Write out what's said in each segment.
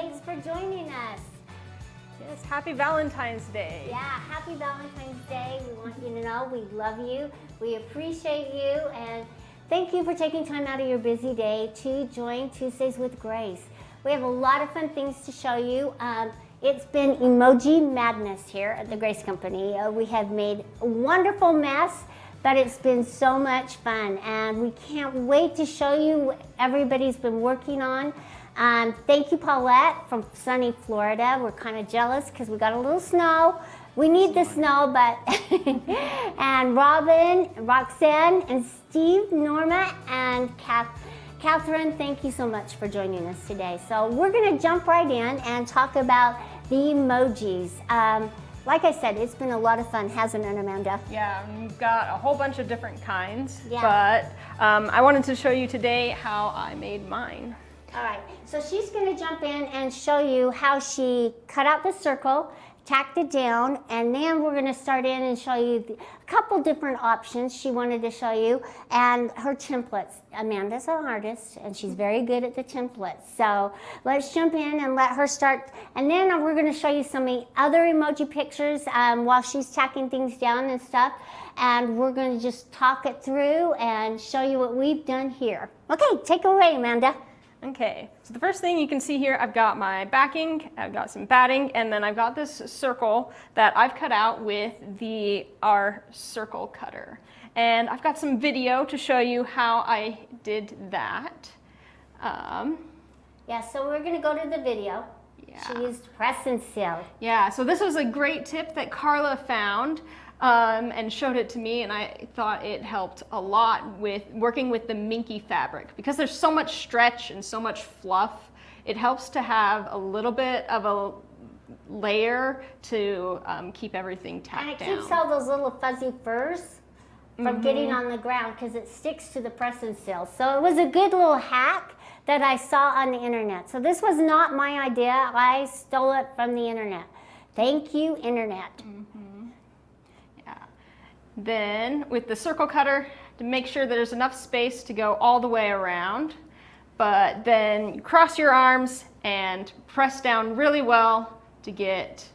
Thanks for joining us. Yes, happy Valentine's Day. Yeah, happy Valentine's Day. We want you to know we love you, we appreciate you, and thank you for taking time out of your busy day to join Tuesdays with Grace. We have a lot of fun things to show you. It's been emoji madness here at the Grace Company. We have made a wonderful mess, but it's been so much fun, and we can't wait to show you what everybody's been working on. Thank you, Paulette from sunny Florida. We're kind of jealous because we got a little snow. We need the snow, but and Robin, Roxanne, and Steve, Norma, and Catherine, thank you so much for joining us today. So we're going to jump right in and talk about the emojis. Like I said, it's been a lot of fun, hasn't it, Amanda? Yeah, we've got a whole bunch of different kinds, but I wanted to show you today how I made mine. All right, so she's going to jump in and show you how she cut out the circle, tacked it down, and then we're going to start in and show you a couple different options she wanted to show you, and her templates. Amanda's an artist, and she's very good at the templates. So let's jump in and let her start, and then we're going to show you some other emoji pictures while she's tacking things down and stuff, and we're going to just talk it through and show you what we've done here. Okay, take it away, Amanda. Okay, so the first thing you can see here, I've got my backing, I've got some batting, and then I've got this circle that I've cut out with our circle cutter. And I've got some video to show you how I did that. Yeah, so we're going to go to the video. Yeah. She used press and seal. Yeah, so this was a great tip that Carla found. And showed it to me, and I thought it helped a lot with working with the minky fabric. Because there's so much stretch and so much fluff, it helps to have a little bit of a layer to keep everything tacked down. And it keeps all those little fuzzy furs from getting on the ground because it sticks to the press and seal. So it was a good little hack that I saw on the internet. So this was not my idea. I stole it from the internet. Thank you, internet. Then with the circle cutter, to make sure that there's enough space to go all the way around, but then you cross your arms and press down really well to get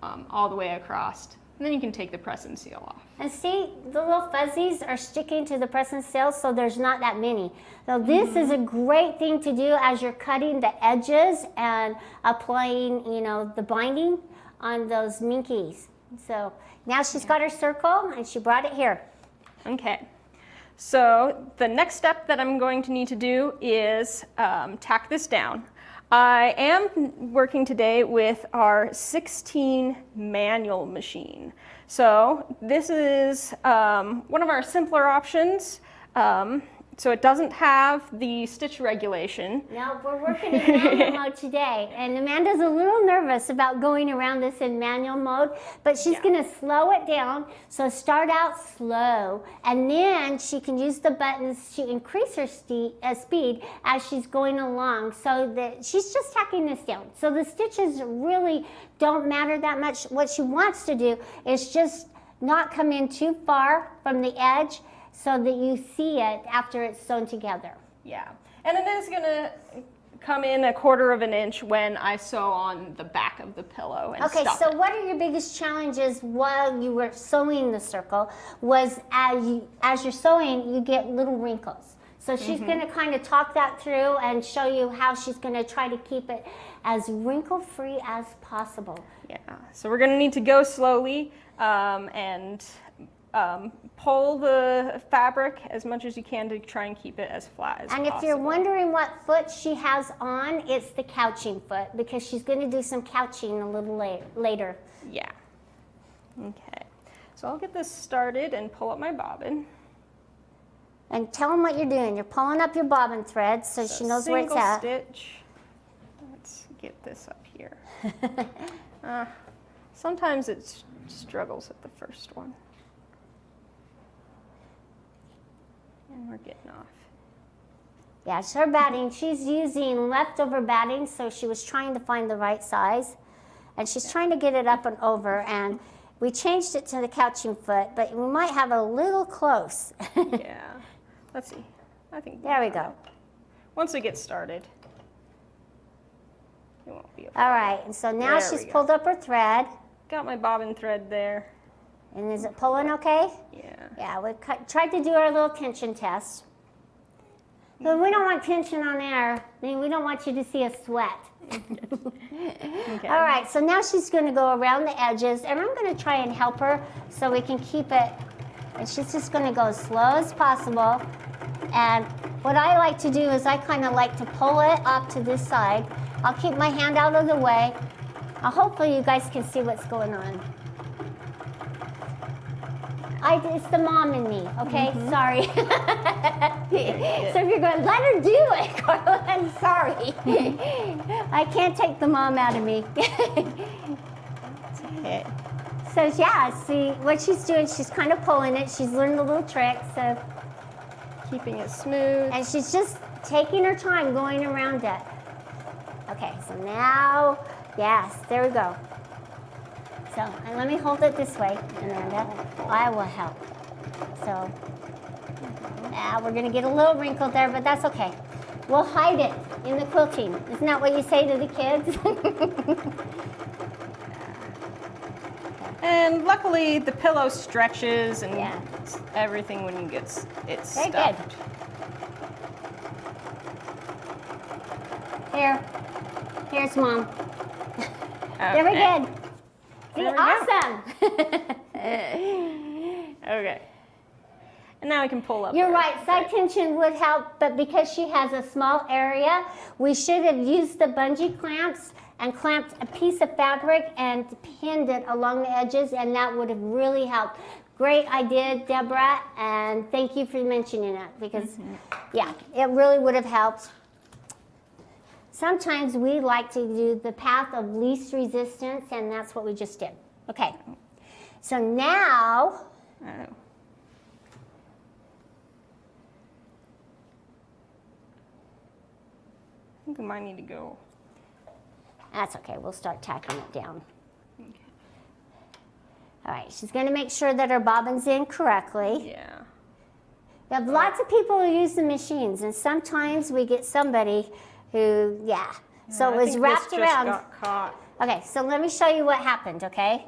all the way across. And then you can take the press and seal off. And see, the little fuzzies are sticking to the press and seal, so there's not that many. So this is a great thing to do as you're cutting the edges and applying, the binding on those minkies. So now she's got her circle and she brought it here. Okay, so the next step that I'm going to need to do is tack this down. I am working today with our 16 manual machine. So this is one of our simpler options. So it doesn't have the stitch regulation. No, we're working in manual mode today. And Amanda's a little nervous about going around this in manual mode, but she's going to slow it down. So start out slow, and then she can use the buttons to increase her speed as she's going along, so that she's just tacking this down. So the stitches really don't matter that much. What she wants to do is just not come in too far from the edge, so that you see it after it's sewn together. Yeah, and it is gonna come in 1/4 of an inch when I sew on the back of the pillow and Okay, stop so it. what are your biggest challenges while you were sewing the circle? Was as you're sewing, you get little wrinkles. So she's gonna kind of talk that through and show you how she's gonna try to keep it as wrinkle-free as possible. Yeah, so we're gonna need to go slowly and pull the fabric as much as you can to try and keep it as flat as possible. And if you're wondering what foot she has on, it's the couching foot, because she's going to do some couching a little later. Yeah. Okay. So I'll get this started and pull up my bobbin. And tell them what you're doing. You're pulling up your bobbin thread so she knows where it's at. Single stitch. Let's get this up here. Sometimes it struggles at the first one. And we're getting off. Yeah, it's her batting. She's using leftover batting, so she was trying to find the right size. And she's trying to get it up and over, and we changed it to the couching foot, but we might have a little close. Yeah. Let's see. I think there we go. Once we get started. It won't be. All right, and so now There she's we go. pulled up her thread. Got my bobbin thread there. And is it pulling okay? Yeah. Yeah, we tried to do our little tension test. But we don't want tension on there. I mean, we don't want you to see us sweat. Okay. All right, so now she's going to go around the edges, and I'm going to try and help her so we can keep it. And she's just going to go as slow as possible. And what I like to do is I kind of like to pull it off to this side. I'll keep my hand out of the way. Hopefully you guys can see what's going on. It's the mom in me, okay? Sorry. So if you're going, let her do it, Carla, I'm sorry. I can't take the mom out of me. Okay. So yeah, see what she's doing, she's kind of pulling it. She's learned the little trick, so. Keeping it smooth. And she's just taking her time going around it. Okay, so now, yes, there we go. So, and let me hold it this way, Amanda. I will help. So, now we're gonna get a little wrinkle there, but that's okay. We'll hide it in the quilting. Isn't that what you say to the kids? And luckily the pillow stretches and Yeah. everything when you get it Very stuffed. good. Here's mom. Okay. Very good. See, There we go. awesome. Okay. And now I can pull up. You're her. right, side tension would help, but because she has a small area, we should have used the bungee clamps and clamped a piece of fabric and pinned it along the edges, and that would have really helped. Great idea, Deborah, and thank you for mentioning it, because yeah, it really would have helped. Sometimes we like to do the path of least resistance, and that's what we just did. Okay, so now, Oh. I think we might need to go. that's okay, we'll start tacking it down. Okay. All right, she's gonna make sure that her bobbin's in correctly. Yeah. We have lots of people who use the machines, and sometimes we get somebody who, yeah. So I it was think wrapped this around. Just got caught. Okay, so let me show you what happened, okay?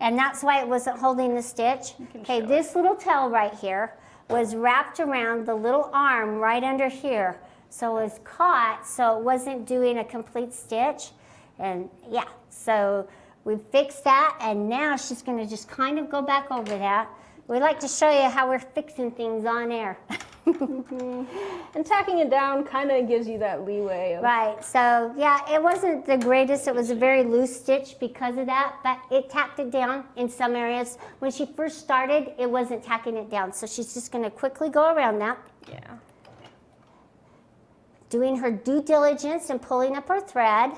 And that's why it wasn't holding the stitch. can Okay, show this little tail right here was wrapped around the little arm right under here. So it was caught, so it wasn't doing a complete stitch. And yeah, so we fixed that, and now she's gonna just kind of go back over that. We like to show you how we're fixing things on air. And tacking it down kind of gives you that leeway. Of, Right, so yeah, it wasn't the greatest. It was a very loose stitch because of that, but it tacked it down in some areas. When she first started, it wasn't tacking it down, so she's just gonna quickly go around that, Yeah. doing her due diligence and pulling up her thread.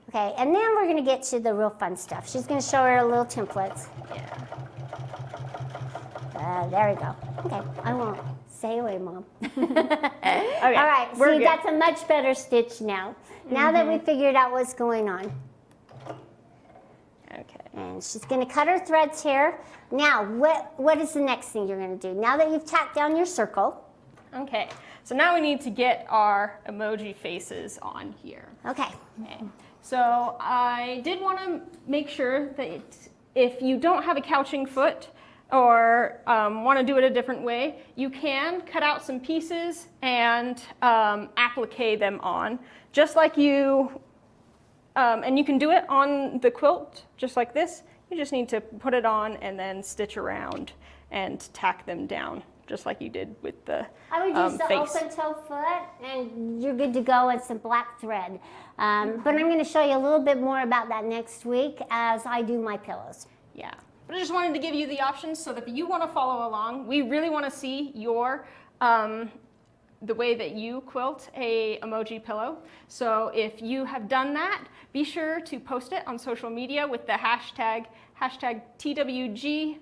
Okay, and then we're gonna get to the real fun stuff. She's gonna show her little templates. Yeah. There we go. Okay, I won't. Stay away, Mom. Okay. All right, we're see, good. that's a much better stitch now. Now that we figured out what's going on. Okay. And she's gonna cut her threads here. Now, what is the next thing you're gonna do? Now that you've tacked down your circle. Okay. So now we need to get our emoji faces on here. Okay. Okay. So I did want to make sure that if you don't have a couching foot or want to do it a different way, you can cut out some pieces and applique them on, just like you, and you can do it on the quilt, just like this. You just need to put it on and then stitch around and tack them down, just like you did with the I would use the face. open toe foot, and you're good to go with some black thread. But I'm going to show you a little bit more about that next week as I do my pillows. Yeah, but I just wanted to give you the options so that if you want to follow along, we really want to see your the way that you quilt a emoji pillow. So if you have done that, be sure to post it on social media with the hashtag TWG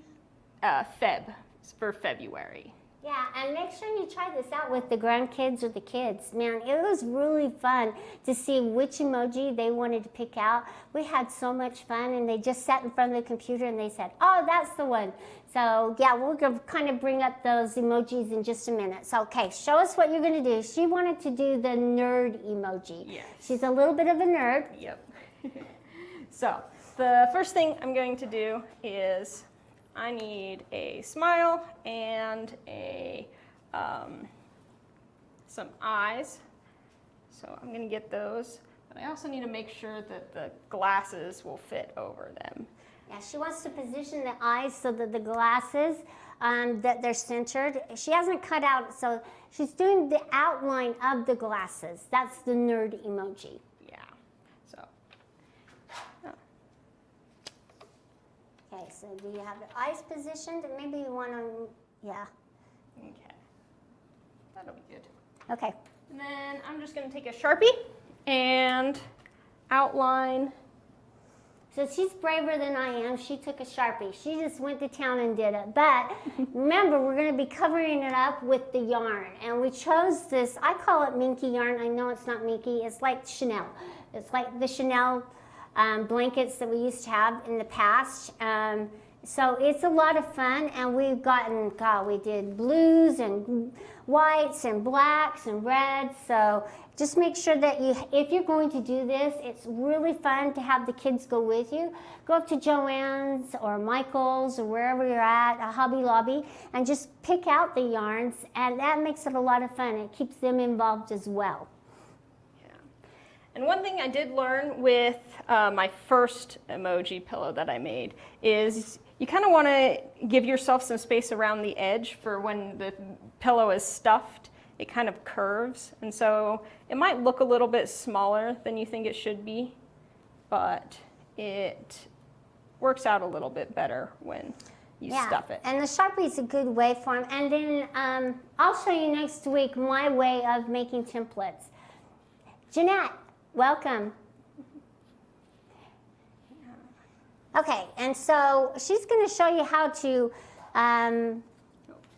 Feb for February. Yeah, and make sure you try this out with the grandkids or the kids. Man, it was really fun to see which emoji they wanted to pick out. We had so much fun, and they just sat in front of the computer and they said, oh, that's the one. So yeah, we're going to kind of bring up those emojis in just a minute. So, okay, show us what you're going to do. She wanted to do the nerd emoji. Yes. She's a little bit of a nerd. Yep. So the first thing I'm going to do is I need a smile and some eyes. So I'm going to get those. But I also need to make sure that the glasses will fit over them. Yeah, she wants to position the eyes so that the glasses, that they're centered. She hasn't cut out, so she's doing the outline of the glasses. That's the nerd emoji. Yeah. So. Okay, so do you have the eyes positioned? And maybe you want to, yeah. Okay. That'll be good. Okay. And then I'm just going to take a Sharpie and outline. So she's braver than I am. She took a Sharpie. She just went to town and did it. But remember, we're going to be covering it up with the yarn. And we chose this, I call it minky yarn. I know it's not minky. It's like Chanel. It's like the Chanel blankets that we used to have in the past. So it's a lot of fun, and we've gotten, we did blues and whites and blacks and reds. So just make sure that if you're going to do this, it's really fun to have the kids go with you. Go up to Joann's or Michael's or wherever you're at, a Hobby Lobby, and just pick out the yarns, and that makes it a lot of fun. It keeps them involved as well. And one thing I did learn with my first emoji pillow that I made is you kind of want to give yourself some space around the edge for when the pillow is stuffed. It kind of curves, and so it might look a little bit smaller than you think it should be, but it works out a little bit better when you stuff it. And the Sharpie is a good way for them. And then I'll show you next week my way of making templates. Jeanette, welcome. Okay, and so she's going to show you how to.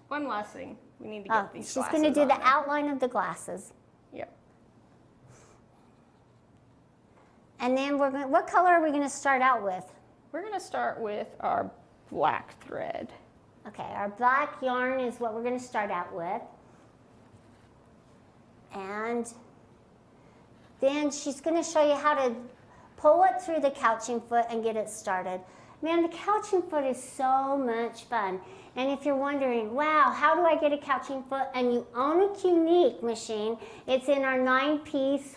One last thing, we need to get these she's glasses going to do the on outline of the glasses. Yep. And then what color are we going to start out with? We're going to start with our black thread. Okay, our black yarn is what we're going to start out with. And then she's going to show you how to pull it through the couching foot and get it started. Man, the couching foot is so much fun. And if you're wondering, wow, how do I get a couching foot? And you own a Unique machine, it's in our 9-piece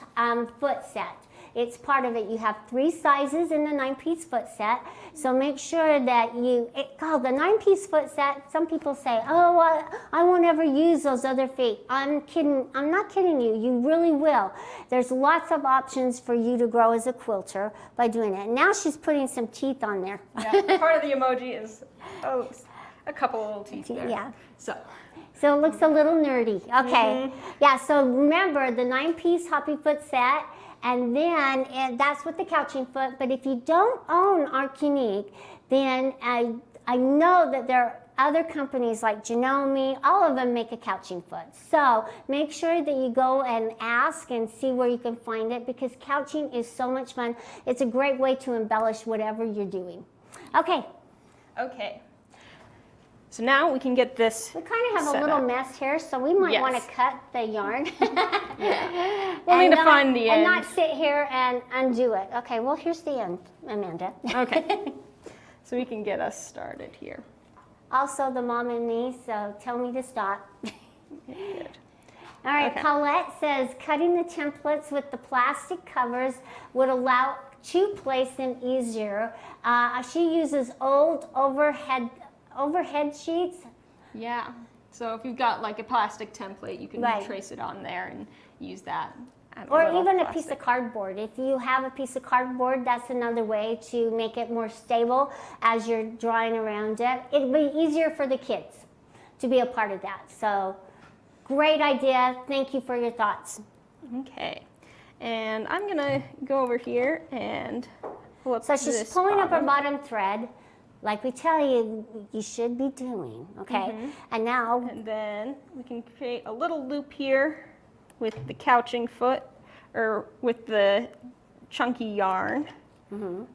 foot set. It's part of it. You have 3 sizes in the 9-piece foot set. So make sure that the 9-piece foot set, some people say, oh, I won't ever use those other feet. I'm kidding. I'm not kidding you. You really will. There's lots of options for you to grow as a quilter by doing it. Now she's putting some teeth on there. Yeah, part of the emoji is a couple little teeth there. Yeah. So it looks a little nerdy. Okay. Yeah, so remember the 9-piece hoppy foot set. And then that's with the couching foot. But if you don't own our Unique, then I know that there are other companies like Janome, all of them make a couching foot. So make sure that you go and ask and see where you can find it, because couching is so much fun. It's a great way to embellish whatever you're doing. Okay. Okay. So now we can get this. We kind of have a little mess here, so we might want to cut the yarn. We'll need to find the end. And not sit here and undo it. Okay, well, here's the end, Amanda. Okay. So we can get us started here. Also, the mom and me, so tell me to stop. Good. All right, okay. Paulette says, cutting the templates with the plastic covers would allow to place them easier. She uses old overhead sheets. Yeah. So if you've got like a plastic template, you can trace it on there and use that. Or even a piece of cardboard. If you have a piece of cardboard, that's another way to make it more stable as you're drawing around it. It'll be easier for the kids to be a part of that. So great idea. Thank you for your thoughts. Okay. And I'm going to go over here and pull up So she's pulling up her bottom thread. like we tell you, you should be doing, okay? And now, And then we can create a little loop here with the couching foot, or with the chunky yarn. And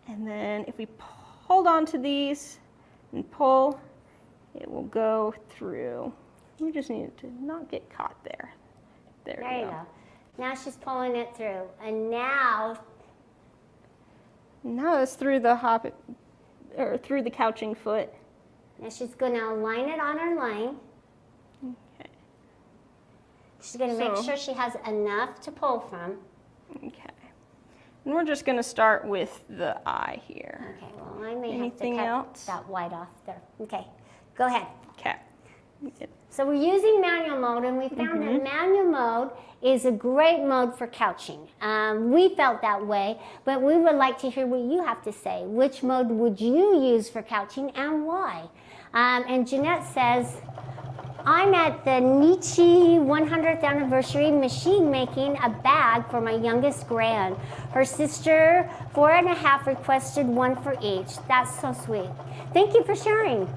then if we hold on to these and pull, it will go through. We just need it to not get caught there. There you go. Now she's pulling it through. And now it's through the or through the couching foot. Now she's going to align it on her line. Okay. She's going to make sure she has enough to pull from. Okay. And we're just going to start with the eye here. Okay, well, I may Anything have to cut else? that white off there. Okay, go ahead. Okay. So we're using manual mode, and we found that manual mode is a great mode for couching. We felt that way, but we would like to hear what you have to say. Which mode would you use for couching and why? And Jeanette says, I'm at the Nietzsche 100th anniversary machine making a bag for my youngest grand. Her sister, 4.5, requested one for each. That's so sweet. Thank you for sharing.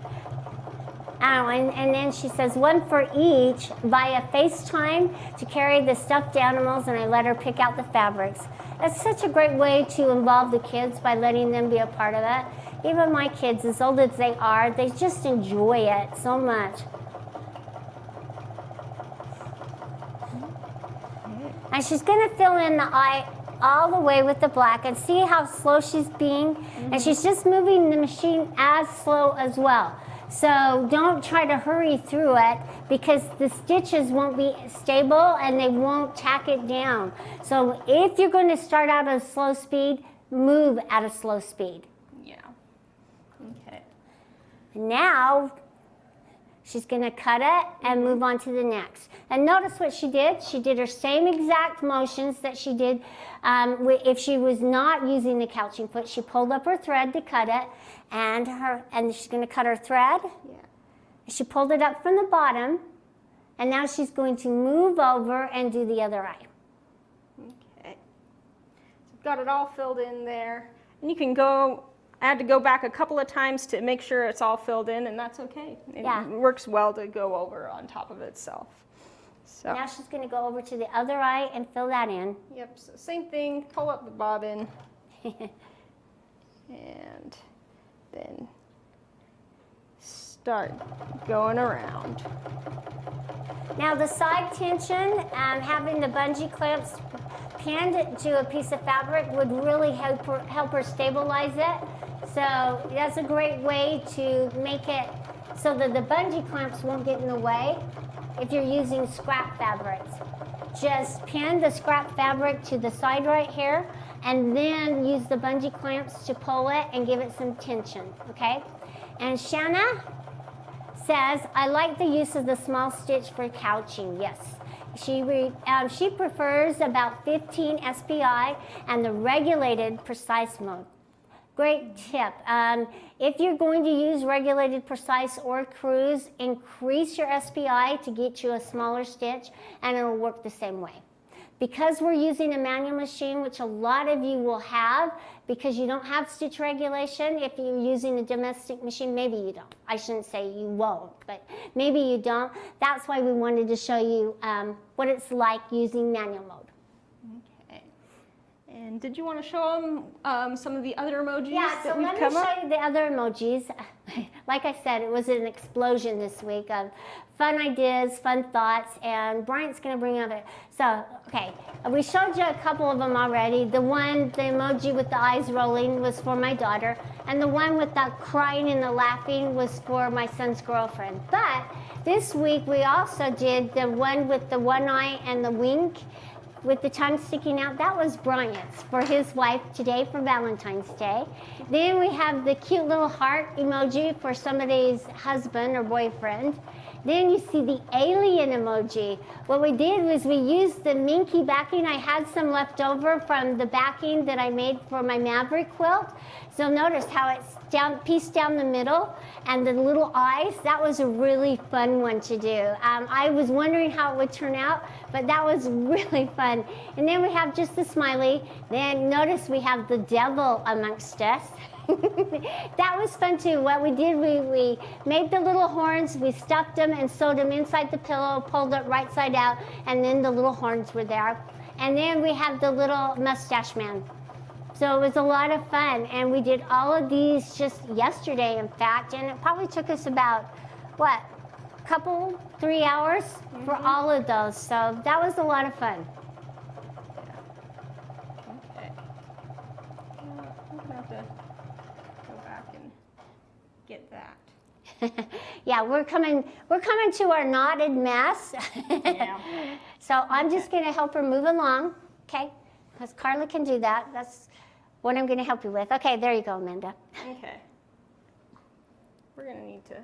Oh, and then she says one for each via FaceTime to carry the stuffed animals, and I let her pick out the fabrics. That's such a great way to involve the kids by letting them be a part of it. Even my kids, as old as they are, they just enjoy it so much. And she's going to fill in the eye all the way with the black, and see how slow she's being. And she's just moving the machine as slow as well. So don't try to hurry through it, because the stitches won't be stable and they won't tack it down. So if you're going to start out at a slow speed, move at a slow speed. Yeah. Okay. Now she's going to cut it and move on to the next. And notice what she did. She did her same exact motions that she did if she was not using the couching foot. She pulled up her thread to cut it, and she's going to cut her thread. Yeah. She pulled it up from the bottom, and now she's going to move over and do the other eye. Okay. So I've got it all filled in there. And you can go, I had to go back a couple of times to make sure it's all filled in, and that's okay. It works well to go over on top of itself. So now she's going to go over to the other eye and fill that in. Yep, so same thing, pull up the bobbin, and then start going around. Now the side tension, having the bungee clamps pinned to a piece of fabric would really help her stabilize it. So that's a great way to make it so that the bungee clamps won't get in the way if you're using scrap fabrics. Just pin the scrap fabric to the side right here, and then use the bungee clamps to pull it and give it some tension, okay? And Shanna says, I like the use of the small stitch for couching. Yes. She prefers about 15 SPI and the regulated precise mode. Great tip. If you're going to use regulated precise or cruise, increase your SPI to get you a smaller stitch, and it'll work the same way. Because we're using a manual machine, which a lot of you will have, because you don't have stitch regulation, if you're using a domestic machine, maybe you don't. I shouldn't say you won't, but maybe you don't. That's why we wanted to show you what it's like using manual mode. And did you want to show them some of the other emojis that we've come up? Yeah, so let me show you the other emojis. Like I said, it was an explosion this week of fun ideas, fun thoughts, and Bryant's going to bring other. So, okay, we showed you a couple of them already. The emoji with the eyes rolling was for my daughter, and the one with the crying and the laughing was for my son's girlfriend. But this week we also did the one with the one eye and the wink with the tongue sticking out. That was Bryant's for his wife today for Valentine's Day. Then we have the cute little heart emoji for somebody's husband or boyfriend. Then you see the alien emoji. What we did was we used the minky backing. I had some left over from the backing that I made for my Maverick quilt. So notice how it's pieced down the middle, and the little eyes. That was a really fun one to do. I was wondering how it would turn out but that was really fun. And then we have just the smiley. Then notice we have the devil amongst us. That was fun too. What we did, we made the little horns, we stuffed them and sewed them inside the pillow, pulled it right side out, and then the little horns were there. And then we have the little mustache man. So it was a lot of fun, and we did all of these just yesterday, in fact, and it probably took us about, what, couple, 3 hours for all of those. So that was a lot of fun. Okay. I'm gonna have to go back and get that. Yeah, we're coming to our knotted mess. Yeah. So I'm just going to help her move along, okay? Because Carla can do that. That's what I'm going to help you with. Okay, there you go, Amanda. Okay. We're gonna need to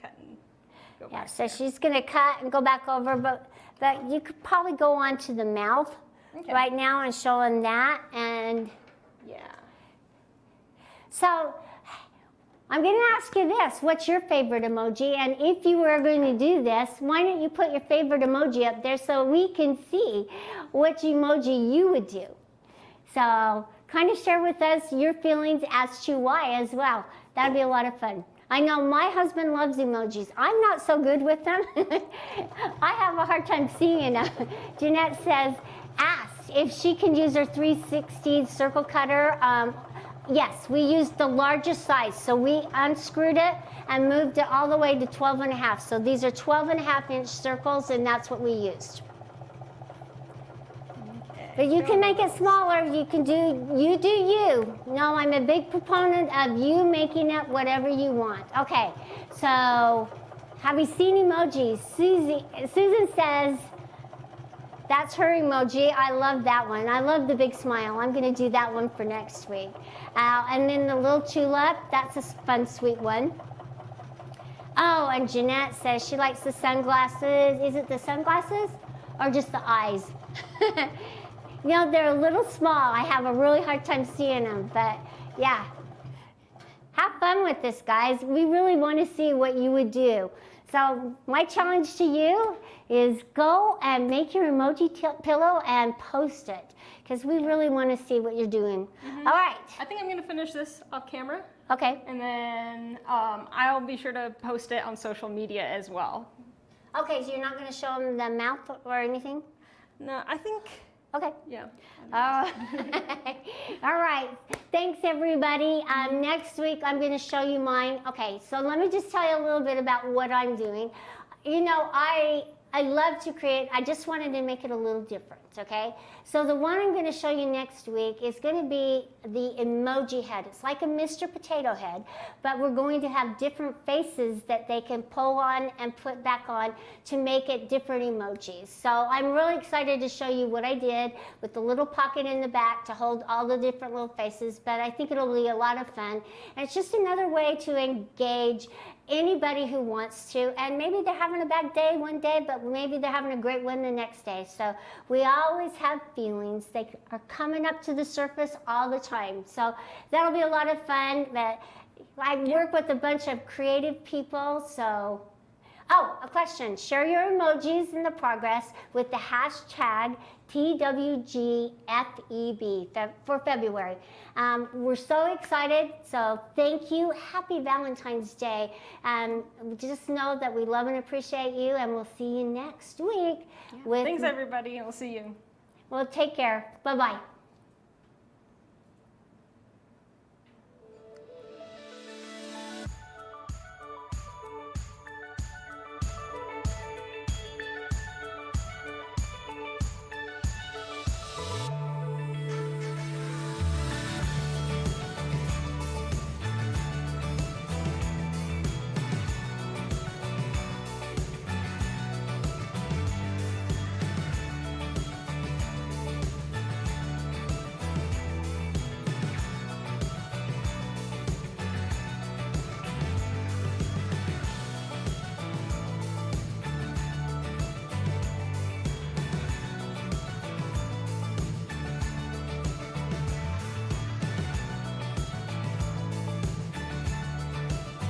cut and go Yeah, back. so she's going to cut and go back over, but you could probably go on to the mouth right now and show them that. And Yeah. so I'm going to ask you this. What's your favorite emoji? And if you were going to do this, why don't you put your favorite emoji up there so we can see which emoji you would do? So kind of share with us your feelings as to why as well. That'd be a lot of fun. I know my husband loves emojis. I'm not so good with them. I have a hard time seeing them. Jeanette says, asked if she can use her 360 circle cutter. Yes, we used the largest size. So we unscrewed it and moved it all the way to 12 and a half. So these are 12 and a half inch circles, and that's what we used. But you can make it smaller. You can do you. No, I'm a big proponent of you making it whatever you want. Okay, so have you seen emojis? Susan says, that's her emoji. I love that one. I love the big smile. I'm going to do that one for next week. And then the little tulip, that's a fun, sweet one. Oh, and Jeanette says she likes the sunglasses. Is it the sunglasses or just the eyes? You know, they're a little small. I have a really hard time seeing them, but yeah. Have fun with this, guys. We really want to see what you would do. So my challenge to you is go and make your emoji pillow and post it, because we really want to see what you're doing. All right. I think I'm gonna finish this off camera. Okay. And then I'll be sure to post it on social media as well. Okay, so you're not going to show them the mouth or anything? No, I think, Okay. yeah. All right. Thanks, everybody. Next week, I'm going to show you mine. Okay, so let me just tell you a little bit about what I'm doing. You know, I love to create. I just wanted to make it a little different, okay? So the one I'm going to show you next week is going to be the emoji head. It's like a Mr. Potato Head, but we're going to have different faces that they can pull on and put back on to make it different emojis. So I'm really excited to show you what I did with the little pocket in the back to hold all the different little faces, but I think it'll be a lot of fun. And it's just another way to engage anybody who wants to, and maybe they're having a bad day one day, but maybe they're having a great one the next day. So we always have feelings. They are coming up to the surface all the time. So that'll be a lot of fun. But I work with a bunch of creative people, so. Oh, a question. Share your emojis in the progress with the hashtag TWGFEB for February. We're so excited, so thank you. Happy Valentine's Day. Just know that we love and appreciate you, and we'll see you next week. Thanks, everybody. We'll see you. Well, take care. Bye-bye.